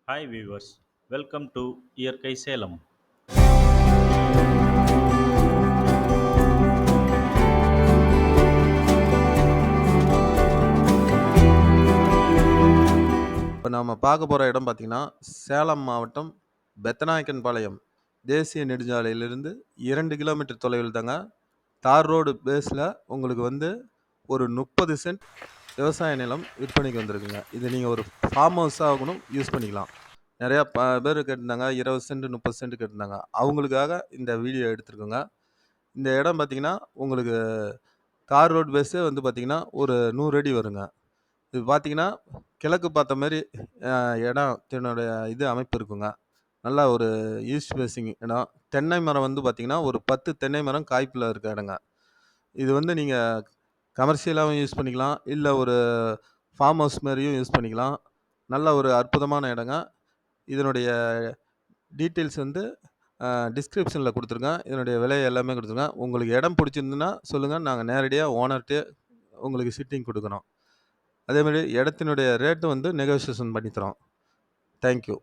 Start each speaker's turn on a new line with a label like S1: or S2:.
S1: Hi viewers, welcome to இயற்கை சேலம்.
S2: இப்போ நம்ம பார்க்க போகிற இடம் பார்த்தீங்கன்னா சேலம் மாவட்டம் பெத்தநாயக்கன்பாளையம் தேசிய நெடுஞ்சாலையிலிருந்து 2 கிலோமீட்டர் தொலைவில் தாங்க. தார் ரோடு பேஸில் உங்களுக்கு வந்து ஒரு 30 சென்ட் விவசாய நிலம் விற்பனைக்கு வந்திருக்குங்க. இது நீங்கள் ஒரு ஃபார்ம் ஹவுஸாக கூட யூஸ் பண்ணிக்கலாம். நிறையா பேர் கேட்டிருந்தாங்க, 20 சென்ட் 30 சென்ட் கேட்டிருந்தாங்க. அவங்களுக்காக இந்த வீடியோ எடுத்திருக்கோங்க. இந்த இடம் பார்த்தீங்கன்னா உங்களுக்கு தார் ரோடு பேஸே வந்து பார்த்தீங்கன்னா ஒரு 100 அடி வருங்க. இது பார்த்தீங்கன்னா, கிழக்கு பார்த்த மாரி இடத்தினுடைய அமைப்பு இருக்குங்க. நல்லா ஒரு ஈஸ்ட் ஃபேசிங் இடம். தென்னை மரம் வந்து பார்த்தீங்கன்னா, ஒரு 10 தென்னை மரம் காய்ப்புல இருக்க இடங்க. இது வந்து நீங்க கமர்ஷியலாவும் யூஸ் பண்ணிக்கலாம். இல்ல ஒரு ஃபார்ம் ஹவுஸ் மாரியும் யூஸ் பண்ணிக்கலாம். நல்ல ஒரு அற்புதமான இடங்க. இதனுடைய டீட்டெயில்ஸ் வந்து டிஸ்கிரிப்ஷன்ல குடுத்துருக்கேன். இதனுடைய விலை எல்லாமே குடுத்துருக்கேன். உங்களுக்கு இடம் புடிச்சிருந்ததுன்னா சொல்லுங்க. நாங்க நேரடியா ஓனர்ட்டயே உங்களுக்கு சிட்டிங் குடுக்குறோம். அதேமாரி இடத்தினுடைய ரேட்டு வந்து நெகோசியேஷன் பண்ணி தரோம். Thank you.